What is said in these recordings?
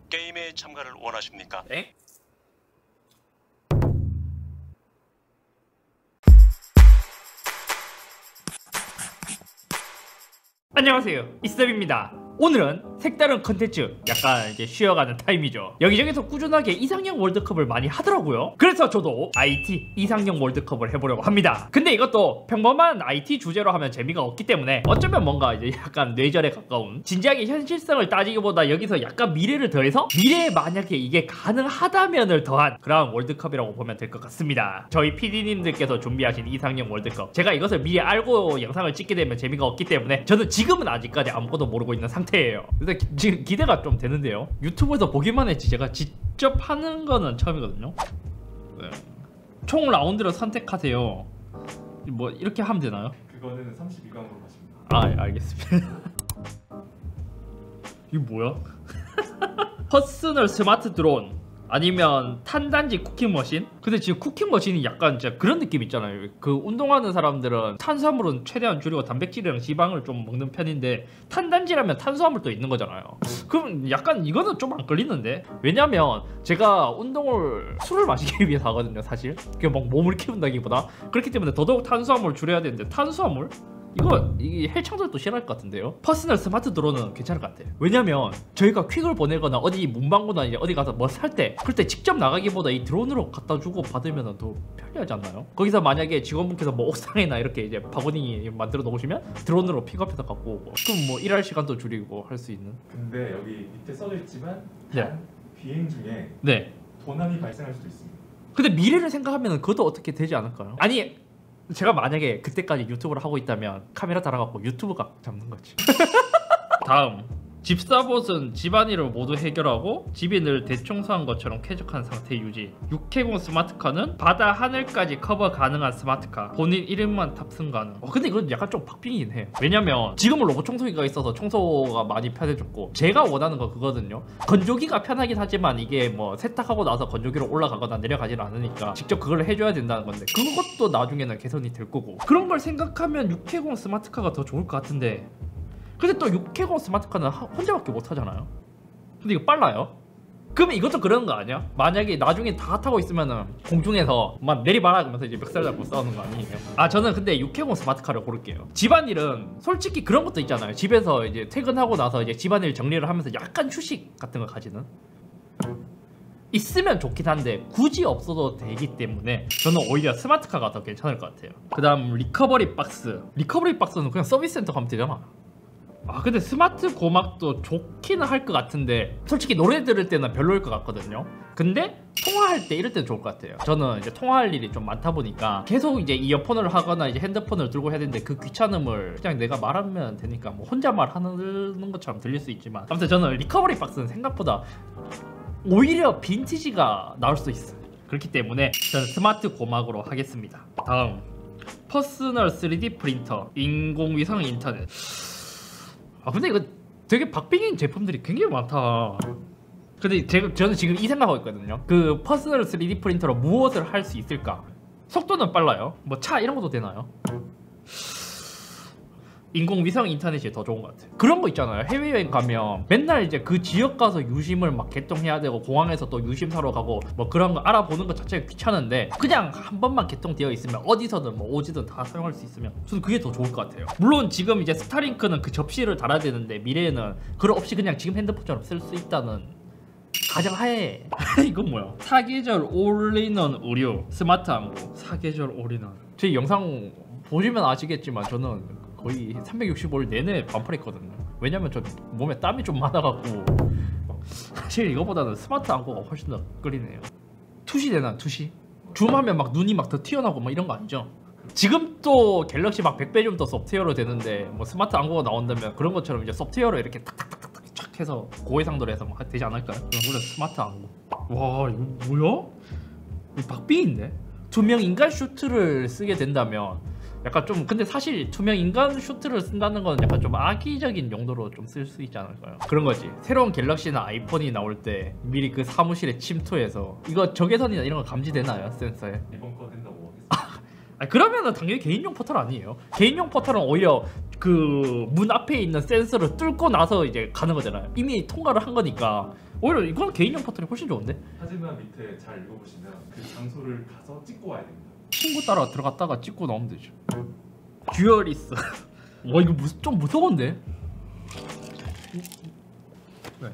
게임에 참가를 원하십니까? 네? 안녕하세요, 이스텝입니다. 오늘은 색다른 컨텐츠, 약간 이제 쉬어가는 타임이죠. 여기저기서 꾸준하게 이상형 월드컵을 많이 하더라고요. 그래서 저도 IT 이상형 월드컵을 해보려고 합니다. 근데 이것도 평범한 IT 주제로 하면 재미가 없기 때문에 어쩌면 뭔가 이제 약간 뇌절에 가까운, 진지하게 현실성을 따지기보다 여기서 약간 미래를 더해서 미래에 만약에 이게 가능하다면을 더한 그런 월드컵이라고 보면 될 것 같습니다. 저희 PD님들께서 준비하신 이상형 월드컵, 제가 이것을 미리 알고 영상을 찍게 되면 재미가 없기 때문에 저는 지금은 아직까지 아무것도 모르고 있는 상태예요. 근데 지금 기대가 좀 되는데요. 유튜브에서 보기만 했지 제가 직접 하는 거는 처음이거든요. 네. 총 라운드를 선택하세요. 뭐 이렇게 하면 되나요? 그거는 32강으로 가십니다. 아, 예, 알겠습니다. 이거 뭐야? 퍼스널 스마트 드론 아니면 탄단지 쿠킹머신? 근데 지금 쿠킹머신이 약간 진짜 그런 느낌 있잖아요. 그 운동하는 사람들은 탄수화물은 최대한 줄이고 단백질이랑 지방을 좀 먹는 편인데 탄단지라면 탄수화물도 있는 거잖아요. 그럼 약간 이거는 좀 안 끌리는데? 왜냐면 제가 운동을 술을 마시기 위해서 하거든요, 사실. 그게 막 몸을 키운다기보다. 그렇기 때문에 더더욱 탄수화물을 줄여야 되는데 탄수화물? 이게 헬창들도 싫어할 것 같은데요. 퍼스널 스마트 드론은 괜찮을 것 같아요. 왜냐면 저희가 퀵을 보내거나 어디 문방구나 이제 어디 가서 뭐 살 때 그럴 때 직접 나가기보다 이 드론으로 갖다 주고 받으면 더 편리하지 않나요? 거기서 만약에 직원분께서 뭐 옥상이나 이렇게 이제 바구니 만들어 놓으시면 드론으로 픽업해서 갖고 오고, 그럼 뭐 일할 시간도 줄이고 할 수 있는. 근데 여기 밑에 써져 있지만 네. 비행 중에 네. 도난이 발생할 수도 있습니다. 근데 미래를 생각하면 그것도 어떻게 되지 않을까요? 아니, 제가 만약에 그때까지 유튜브를 하고 있다면 카메라 달아갖고 유튜브가 잡는 거지. 다음, 집사봇은 집안일을 모두 해결하고 집이 늘 대청소한 것처럼 쾌적한 상태 유지. 670 스마트카는 바다 하늘까지 커버 가능한 스마트카, 본인 이름만 탑승 가능. 근데 이건 약간 좀 박빙이긴 해요. 왜냐면 지금은 로봇 청소기가 있어서 청소가 많이 편해졌고, 제가 원하는 거 그거든요. 건조기가 편하긴 하지만 이게 뭐 세탁하고 나서 건조기로 올라가거나 내려가지는 않으니까 직접 그걸 해줘야 된다는 건데, 그것도 나중에는 개선이 될 거고, 그런 걸 생각하면 670 스마트카가 더 좋을 것 같은데, 근데 또 670 스마트카는 혼자밖에 못 하잖아요. 근데 이거 빨라요? 그러면 이것도 그런 거 아니야? 만약에 나중에 다 타고 있으면은 공중에서 막 내리봐라 그러면서 이제 멱살 잡고 싸우는 거 아니에요? 아, 저는 근데 670 스마트카를 고를게요. 집안일은 솔직히 그런 것도 있잖아요. 집에서 이제 퇴근하고 나서 이제 집안일 정리를 하면서 약간 휴식 같은 걸 가지는? 있으면 좋긴 한데 굳이 없어도 되기 때문에 저는 오히려 스마트카가 더 괜찮을 것 같아요. 그 다음 리커버리 박스. 리커버리 박스는 그냥 서비스 센터 가면 되잖아. 아, 근데 스마트 고막도 좋기는 할 것 같은데 솔직히 노래 들을 때는 별로일 것 같거든요. 근데 통화할 때 이럴 때는 좋을 것 같아요. 저는 이제 통화할 일이 좀 많다 보니까 계속 이제 이어폰을 하거나 이제 핸드폰을 들고 해야 되는데 그 귀찮음을 그냥 내가 말하면 되니까 뭐 혼자 말하는 것처럼 들릴 수 있지만, 아무튼 저는 리커버리 박스는 생각보다 오히려 빈티지가 나올 수 있어요. 그렇기 때문에 저는 스마트 고막으로 하겠습니다. 다음, 퍼스널 3D 프린터, 인공위성 인터넷. 아, 근데 이거 되게 박빙인 제품들이 굉장히 많다. 근데 저는 지금 이 생각하고 있거든요. 그 퍼스널 3D 프린터로 무엇을 할 수 있을까? 속도는 빨라요? 뭐 차 이런 것도 되나요? 인공위성 인터넷이 더 좋은 것 같아요. 그런 거 있잖아요. 해외여행 가면 맨날 이제 그 지역 가서 유심을 막 개통해야 되고, 공항에서 또 유심 사러 가고, 뭐 그런 거 알아보는 것 자체가 귀찮은데 그냥 한 번만 개통되어 있으면 어디서든 뭐 오지든 다 사용할 수 있으면 저는 그게 더 좋을 것 같아요. 물론 지금 이제 스타링크는 그 접시를 달아야 되는데 미래에는 그거 없이 그냥 지금 핸드폰처럼 쓸 수 있다는 가정하에. 이건 뭐야? 사계절 올인원 의류 스마트 항구. 사계절 올인원. 제 영상 보시면 아시겠지만 저는 거의 365일 내내 반팔했거든요. 왜냐면 저 몸에 땀이 좀 많아갖고. 사실 이거보다는 스마트 안구가 훨씬 더 끌리네요. 투시 되나? 투시? 줌하면 막 눈이 막 더 튀어나오고 막 이런 거 아니죠? 지금 또 갤럭시 막 100배 좀 더 소프트웨어로 되는데 뭐 스마트 안구가 나온다면 그런 것처럼 이제 소프트웨어로 이렇게 탁탁탁탁 촥 해서 고해상도로 해서 막 되지 않을까요? 그럼 물론 스마트 안구. 와, 이거 뭐야? 이거 박빙인데? 투명 인간 슈트를 쓰게 된다면 약간 좀, 근데 사실 투명 인간 슈트를 쓴다는 건 약간 좀 악의적인 용도로 좀 쓸 수 있지 않을까요? 그런 거지. 새로운 갤럭시나 아이폰이 나올 때 미리 그 사무실에 침투해서 이거 적외선이나 이런 거 감지되나요? 센서에? 이번 거 된다고 하겠습니다. 그러면은 당연히 개인용 포털 아니에요. 개인용 포털은 오히려 그 문 앞에 있는 센서를 뚫고 나서 이제 가는 거잖아요. 이미 통과를 한 거니까 오히려 이건 개인용 포털이 훨씬 좋은데? 하지만 밑에 잘 읽어보시면 그 장소를 가서 찍고 와야 됩니다. 친구 따라 들어갔다가 찍고 나오면 되죠. 듀얼리스. 와 이거 좀 무서운데? 네.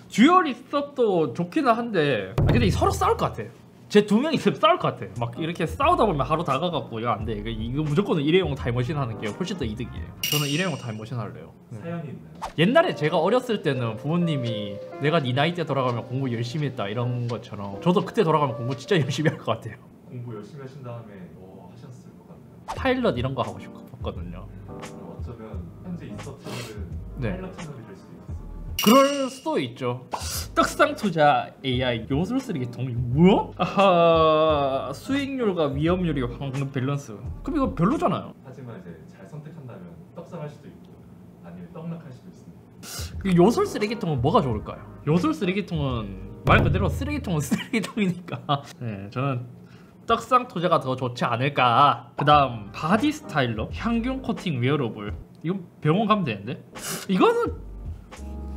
듀얼리스도 좋기는 한데 근데 서로 싸울 것 같아. 제 두 명 있으면 싸울 것 같아. 막 이렇게 싸우다 보면 하루 다가갖고 이거 안 돼. 이거 무조건 일회용 타임머신 하는 게 훨씬 더 이득이에요. 저는 일회용 타임머신 할래요. 사연이 있나요? 옛날에 제가 어렸을 때는 부모님이 내가 네 나이 때 돌아가면 공부 열심히 했다 이런 것처럼 저도 그때 돌아가면 공부 진짜 열심히 할 것 같아요. 공부 열심히 하신 다음에 뭐 하셨을 것 같나요? 파일럿 이런 거 하고 싶었거든요. 그럼 어쩌면 현재 있었던 네. 파일럿 채널이 될 수도 있었어요. 그럴 수도 있죠. 떡상 투자 AI 요술 쓰레기통 이거 뭐야? 아하 수익률과 위험률이 황금 밸런스. 그럼 이거 별로잖아요. 하지만 이제 잘 선택한다면 떡상할 수도 있고 아니면 떡락할 수도 있습니다. 그 요술 쓰레기통은 뭐가 좋을까요? 요술 쓰레기통은 말 그대로 쓰레기통은 쓰레기통이니까. 네, 저는 떡상 투자가 더 좋지 않을까. 그다음 바디 스타일러, 향균 코팅 웨어러블. 이건 병원 가면 되는데? 이거는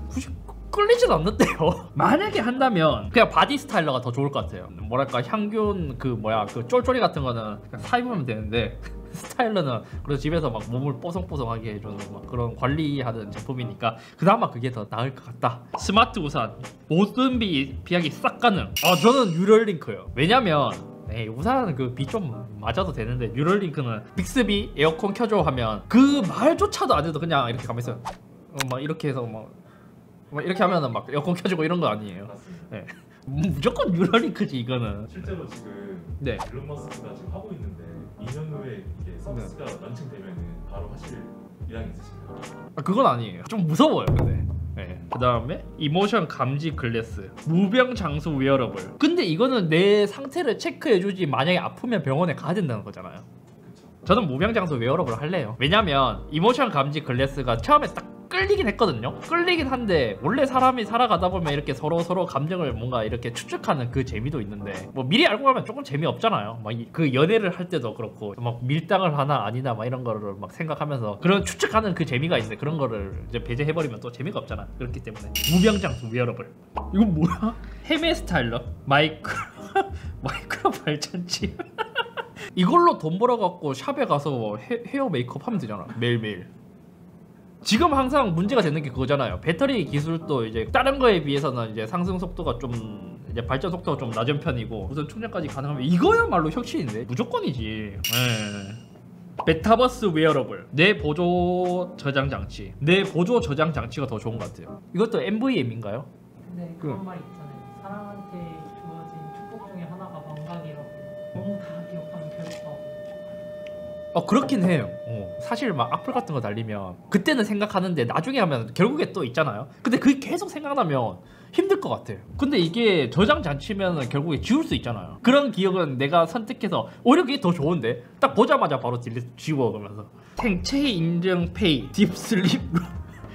굳이 끌리진 않는데요. 만약에 한다면 그냥 바디 스타일러가 더 좋을 것 같아요. 뭐랄까 향균 그 쫄쫄이 같은 거는 그냥 사입으면 되는데 스타일러는 그래서 집에서 막 몸을 뽀송뽀송하게 해주는 막 그런 관리하는 제품이니까 그나마 그게 더 나을 것 같다. 스마트 우산 모든 비하기 싹 가능. 저는 뉴럴링크요. 왜냐면 우산은 그 비 좀 맞아도 되는데 뉴럴링크는 빅스비 에어컨 켜줘 하면 그 말조차도 안 해도 그냥 이렇게 가만히 있어요. 막 이렇게 해서 막 이렇게 하면은 막 에어컨 켜주고 이런 거 아니에요. 맞습니다. 네. 무조건 뉴럴링크지 이거는. 실제로 지금 네. 일론 머스크가 지금 하고 있는데 2년 후에 이게 서비스가 런칭되면은 바로 하실 의향이 있으신가요? 그건 아니에요. 좀 무서워요 근데. 네. 그 다음에 이모션 감지 글래스 무병장수 웨어러블. 근데 이거는 내 상태를 체크해주지 만약에 아프면 병원에 가야 된다는 거잖아요. 그렇죠. 저는 무병장수 웨어러블 할래요. 왜냐면 이모션 감지 글래스가 처음에 딱 끌리긴 했거든요. 끌리긴 한데 원래 사람이 살아가다 보면 이렇게 서로 감정을 뭔가 이렇게 추측하는 그 재미도 있는데 뭐 미리 알고 가면 조금 재미없잖아요. 막 그 연애를 할 때도 그렇고 막 밀당을 하나 아니나 막 이런 거를 막 생각하면서 그런 추측하는 그 재미가 있는데 그런 거를 이제 배제해버리면 또 재미가 없잖아. 그렇기 때문에 무병장수 웨어러블. 이건 뭐야? 헤메 스타일러 마이크로 발전치. 이걸로 돈 벌어갖고 샵에 가서 헤어 메이크업 하면 되잖아. 매일매일. 지금 항상 문제가 되는 게 그거잖아요. 배터리 기술도 이제 다른 거에 비해서는 이제 상승 속도가 좀 이제 발전 속도가 좀 낮은 편이고 우선 충전까지 가능하면 이거야말로 혁신인데 무조건이지. 메타버스 웨어러블 내 보조 저장 장치. 내 보조 저장 장치가 더 좋은 것 같아요. 이것도 MVM인가요? 네, 그런 말 있잖아요. 사람한테 주어진 축복 중에 하나가 망각이라고. 너무 다 기억하면 괴롭다고. 그렇긴 해요. 사실 막 악플 같은 거 달리면 그때는 생각하는데 나중에 하면 결국에 또 있잖아요. 근데 그게 계속 생각나면 힘들 것 같아요. 근데 이게 저장 장치면 결국에 지울 수 있잖아요. 그런 기억은 내가 선택해서 오히려 그게 더 좋은데 딱 보자마자 바로 딜리트 지워. 그러면서 생체 인증 페이 딥슬립.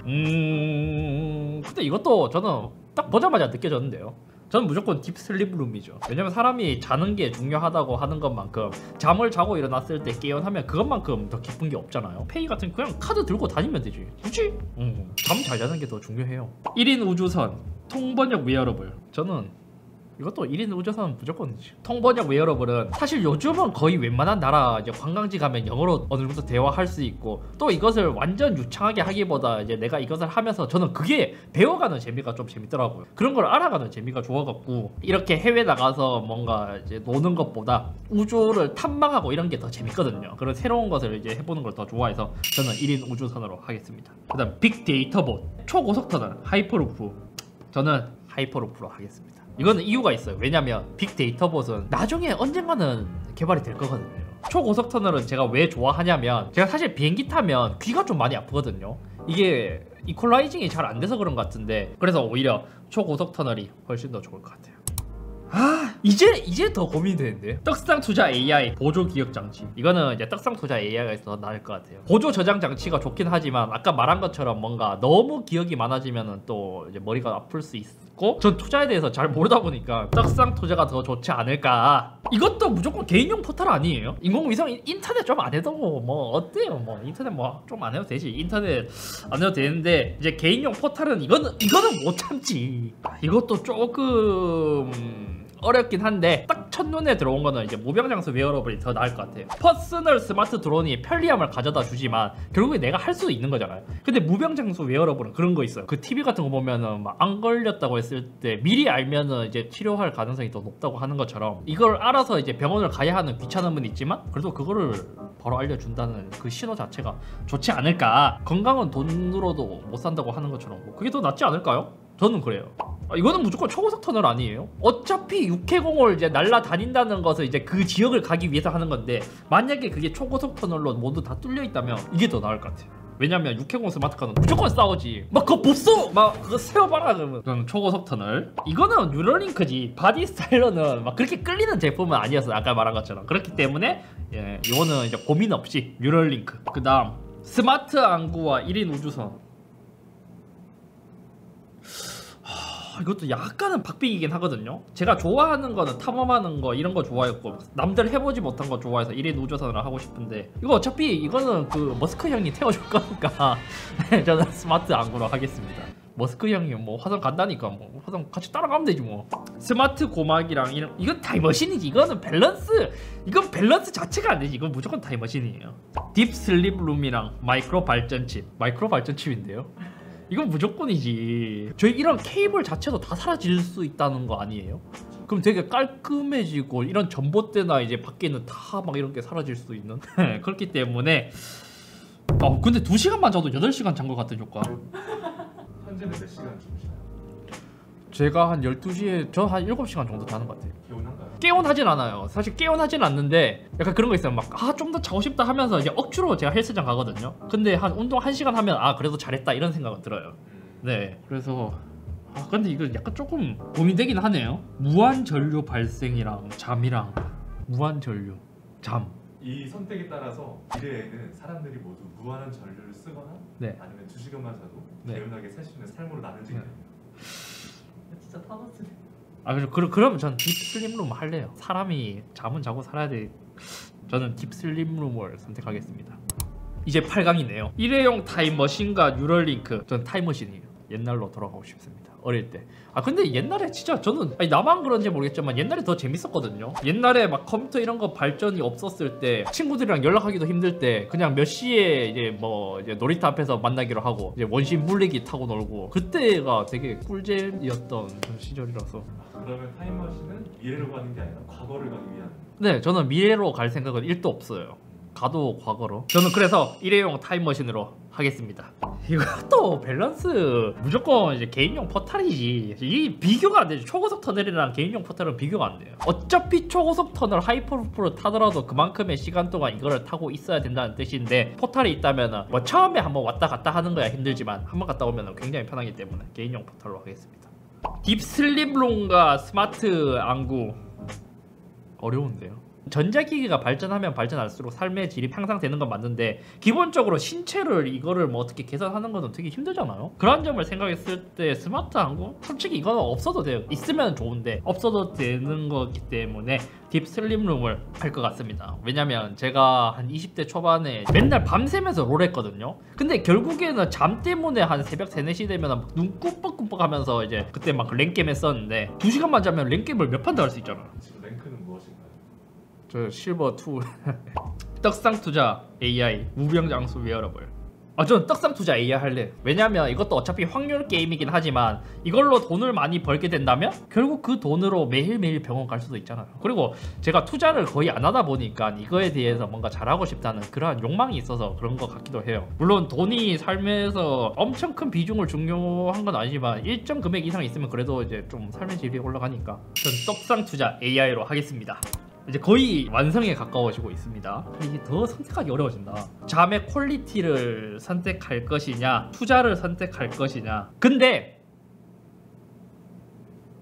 근데 이것도 저는 딱 보자마자 느껴졌는데요. 저는 무조건 딥슬립 룸이죠. 왜냐면 사람이 자는 게 중요하다고 하는 것만큼 잠을 자고 일어났을 때 깨어나면 그것만큼 더 기쁜 게 없잖아요. 페이 같은 그냥 카드 들고 다니면 되지. 굳이? 잠 잘 자는 게 더 중요해요. 1인 우주선 통번역 웨어러블. 저는 이것도 1인 우주선은 무조건이지. 통번역 웨어러블은 사실 요즘은 거의 웬만한 나라 이제 관광지 가면 영어로 어느 정도 대화할 수 있고 또 이것을 완전 유창하게 하기보다 이제 내가 이것을 하면서 저는 그게 배워가는 재미가 좀 재밌더라고요. 그런 걸 알아가는 재미가 좋아갖고 이렇게 해외 나가서 뭔가 이제 노는 것보다 우주를 탐방하고 이런 게 더 재밌거든요. 그런 새로운 것을 이제 해보는 걸 더 좋아해서 저는 1인 우주선으로 하겠습니다. 그 다음 빅데이터봇 초고속 터널 하이퍼루프. 저는 하이퍼루프로 하겠습니다. 이거는 이유가 있어요. 왜냐면 빅데이터봇은 나중에 언젠가는 개발이 될 거거든요. 초고속 터널은 제가 왜 좋아하냐면 제가 사실 비행기 타면 귀가 좀 많이 아프거든요. 이게 이퀄라이징이 잘 안 돼서 그런 것 같은데 그래서 오히려 초고속 터널이 훨씬 더 좋을 것 같아요. 이제 더 고민되는데. 떡상 투자 AI 보조 기억 장치. 이거는 이제 떡상 투자 AI가 있어서 나을 것 같아요. 보조 저장 장치가 좋긴 하지만 아까 말한 것처럼 뭔가 너무 기억이 많아지면은 또 이제 머리가 아플 수 있고, 전 투자에 대해서 잘 모르다 보니까 떡상 투자가 더 좋지 않을까. 이것도 무조건 개인용 포털 아니에요? 인공위성 인터넷 좀 안 해도 뭐 어때요? 뭐 인터넷 뭐 좀 안 해도 되지. 인터넷 안 해도 되는데 이제 개인용 포털은 이거는 못 참지. 이것도 조금 어렵긴 한데 딱 첫눈에 들어온 거는 이제 무병장수 웨어러블이 더 나을 것 같아요. 퍼스널 스마트 드론이 편리함을 가져다 주지만 결국에 내가 할 수 있는 거잖아요. 근데 무병장수 웨어러블은 그런 거 있어요. 그 TV 같은 거 보면은 막 안 걸렸다고 했을 때 미리 알면은 이제 치료할 가능성이 더 높다고 하는 것처럼 이걸 알아서 이제 병원을 가야 하는 귀찮음은 있지만 그래도 그거를 바로 알려준다는 그 신호 자체가 좋지 않을까. 건강은 돈으로도 못 산다고 하는 것처럼 뭐 그게 더 낫지 않을까요? 저는 그래요. 이거는 무조건 초고속 터널 아니에요? 어차피 육해공을 이제 날아다닌다는 것은 이제 그 지역을 가기 위해서 하는 건데 만약에 그게 초고속 터널로 모두 다 뚫려 있다면 이게 더 나을 것 같아요. 왜냐면 육해공 스마트카는 무조건 싸우지. 막 그거 봅소! 막 그거 세워봐라 그러면. 그럼 초고속 터널. 이거는 뉴럴링크지. 바디 스타일러는 막 그렇게 끌리는 제품은 아니었어. 아까 말한 것처럼. 그렇기 때문에 예, 이거는 이제 고민 없이 뉴럴링크. 그 다음 스마트 안구와 1인 우주선. 이것도 약간은 박빙이긴 하거든요. 제가 좋아하는 거는 탐험하는 거 이런 거 좋아했고 남들 해보지 못한 거 좋아해서 1인 우주선을 하고 싶은데 이거 어차피 이거는 그 머스크 형이 태워줄 거니까 저는 스마트 안구로 하겠습니다. 머스크 형이 뭐 화성 간다니까 뭐 화성 같이 따라가면 되지 뭐. 스마트 고막이랑 이건 타임머신이지. 이거는 밸런스, 이건 밸런스 자체가 안 되지. 이건 무조건 타임머신이에요. 딥 슬립 룸이랑 마이크로 발전칩. 마이크로 발전칩인데요. 이건 무조건이지. 저희 이런 케이블 자체도 다 사라질 수 있다는 거 아니에요? 그럼 되게 깔끔해지고 이런 전봇대나 이제 밖에 있는 다 막 이런 게 사라질 수 있는 그렇기 때문에 근데 2시간만 자도 8시간 잔 것 같은 효과. 현재는 몇 시간 주무시나요? 제가 한 12시에 저 한 7시간 정도 자는 것 같아요. 개운한가요? 깨운하진 않아요. 사실 깨운하진 않는데 약간 그런 거 있어요. 막 좀 더 자고 싶다 하면서 이제 억지로 제가 헬스장 가거든요. 근데 한 운동 1시간 하면 그래도 잘했다 이런 생각은 들어요. 네, 그래서 근데 이거 약간 조금 고민되긴 하네요. 무한 전류 발생이랑 잠이랑 무한 전류 잠. 이 선택에 따라서 미래에는 사람들이 모두 무한한 전류를 쓰거나 네. 아니면 2시간만 자도 네. 개운하게 살 수 있는 삶으로 나눠지게 됩니다. 진짜 타노스네. 그러면 전 딥슬립룸 할래요. 사람이 잠은 자고 살아야 돼. 저는 딥슬립룸을 선택하겠습니다. 이제 8강이네요. 일회용 타임머신과 뉴럴링크. 전 타임머신이에요. 옛날로 돌아가고 싶습니다. 어릴 때. 근데 옛날에 진짜 저는 나만 그런지 모르겠지만 옛날에 더 재밌었거든요. 옛날에 막 컴퓨터 이런 거 발전이 없었을 때 친구들이랑 연락하기도 힘들 때 그냥 몇 시에 이제 이제 놀이터 앞에서 만나기로 하고 이제 원심 물리기 타고 놀고 그때가 되게 꿀잼이었던 시절이라서. 그러면 타임머신은 미래로 가는 게 아니라 과거를 가기 위한. 네, 저는 미래로 갈 생각은 1도 없어요. 가도 과거로. 저는 그래서 일회용 타임머신으로 하겠습니다. 이것도 밸런스 무조건 이제 개인용 포탈이지. 이 비교가 안 되죠. 초고속 터널이랑 개인용 포탈은 비교가 안 돼요. 어차피 초고속 터널 하이퍼루프를 타더라도 그만큼의 시간 동안 이거를 타고 있어야 된다는 뜻인데 포탈이 있다면 뭐 처음에 한번 왔다 갔다 하는 거야 힘들지만 한번 갔다 오면 굉장히 편하기 때문에 개인용 포탈로 하겠습니다. 딥슬립룸과 스마트 안구 어려운데요. 전자기기가 발전하면 발전할수록 삶의 질이 향상되는 건 맞는데 기본적으로 신체를 이거를 뭐 어떻게 개선하는 거는 되게 힘들잖아요. 그런 점을 생각했을 때 스마트 안구? 솔직히 이거는 없어도 돼요. 있으면 좋은데 없어도 되는 거기 때문에 딥슬립룸을 할 것 같습니다. 왜냐면 제가 한 20대 초반에 맨날 밤새면서 롤 했거든요. 근데 결국에는 잠 때문에 한 새벽 3, 4시 되면 눈 꿈뻑꿈뻑 하면서 이제 그때 막 랭게임 했었는데 2시간만 자면 랭게임을 몇 판 더 할 수 있잖아요. 지금 랭크는 무엇인가요? 저 실버 2 떡상 투자 AI 무병장수 웨어러블. 저는 떡상 투자 AI 할래. 왜냐면 이것도 어차피 확률 게임이긴 하지만 이걸로 돈을 많이 벌게 된다면 결국 그 돈으로 매일매일 병원 갈 수도 있잖아요. 그리고 제가 투자를 거의 안 하다 보니까 이거에 대해서 뭔가 잘하고 싶다는 그러한 욕망이 있어서 그런 것 같기도 해요. 물론 돈이 삶에서 엄청 큰 비중을 중요한 건 아니지만 일정 금액 이상 있으면 그래도 이제 좀 삶의 질이 올라가니까 전 떡상 투자 AI로 하겠습니다. 이제 거의 완성에 가까워지고 있습니다. 이게 더 선택하기 어려워진다. 잠의 퀄리티를 선택할 것이냐 투자를 선택할 것이냐. 근데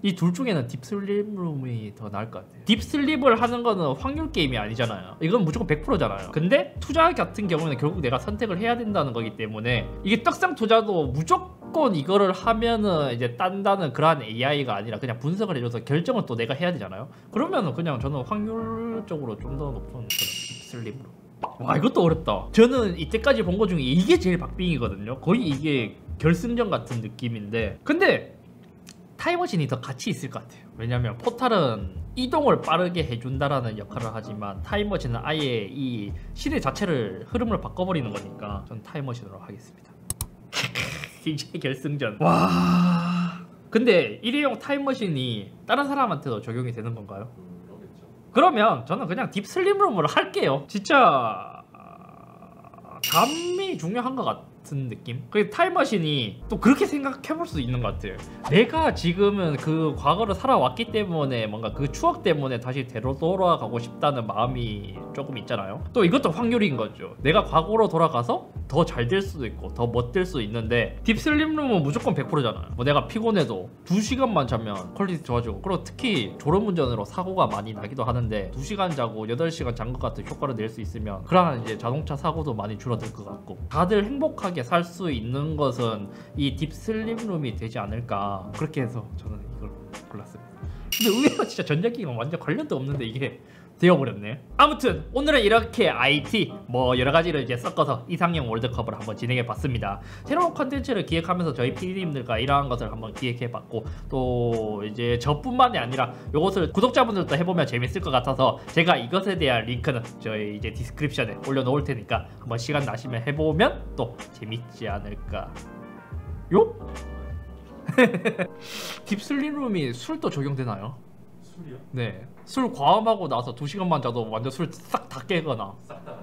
이 둘 중에는 딥슬립룸이 더 나을 것 같아요. 딥슬립을 하는 거는 확률 게임이 아니잖아요. 이건 무조건 100%잖아요. 근데 투자 같은 경우는 결국 내가 선택을 해야 된다는 거기 때문에 이게 떡상 투자도 무조건 이거를 하면은 이제 딴다는 그러한 AI가 아니라 그냥 분석을 해줘서 결정을 또 내가 해야 되잖아요. 그러면은 그냥 저는 확률적으로 좀 더 높은 그런 딥슬립으로. 와 이것도 어렵다. 저는 이때까지 본 거 중에 이게 제일 박빙이거든요. 거의 이게 결승전 같은 느낌인데 근데 타임머신이 더 가치 있을 것 같아요. 왜냐면 포탈은 이동을 빠르게 해준다라는 역할을 하지만 타임머신은 아예 이 시대 자체를 흐름을 바꿔버리는 거니까 전 타임머신으로 하겠습니다. 이제 결승전. 와 근데 일회용 타임머신이 다른 사람한테도 적용이 되는 건가요? 그러겠죠. 그러면 저는 그냥 딥슬립룸으로 할게요. 진짜 감이 중요한 것 같은 느낌? 그 타임머신이 또 그렇게 생각해볼 수 있는 것 같아요. 내가 지금은 그 과거를 살아왔기 때문에 뭔가 그 추억 때문에 다시 돌아가고 싶다는 마음이 조금 있잖아요. 또 이것도 확률인 거죠. 내가 과거로 돌아가서 더 잘 될 수도 있고 더 멋될 수 있는데 딥슬립룸은 무조건 100%잖아요. 뭐 내가 피곤해도 2시간만 자면 퀄리티 좋아지고 그리고 특히 졸음운전으로 사고가 많이 나기도 하는데 2시간 자고 8시간 잔 것 같은 효과를 낼 수 있으면 그러한 이제 자동차 사고도 많이 줄어들 것 같고 다들 행복하게 살 수 있는 것은 이 딥슬립룸이 되지 않을까 그렇게 해서 저는 이걸 골랐습니다. 근데 의외로 진짜 전자기기랑 완전 관련도 없는데 이게 되어버렸네. 아무튼 오늘은 이렇게 IT 뭐 여러가지를 이제 섞어서 이상형 월드컵을 한번 진행해봤습니다. 새로운 컨텐츠를 기획하면서 저희 PD님들과 이러한 것을 한번 기획해봤고 또 이제 저뿐만이 아니라 이것을 구독자분들도 해보면 재밌을 것 같아서 제가 이것에 대한 링크는 저희 이제 디스크립션에 올려놓을 테니까 한번 시간 나시면 해보면 또 재밌지 않을까 요? 딥슬립룸이 술도 적용되나요? 술이요? 네. 술 과음하고 나서 2시간만 자도 완전 술 싹 다 깨거나 싹 다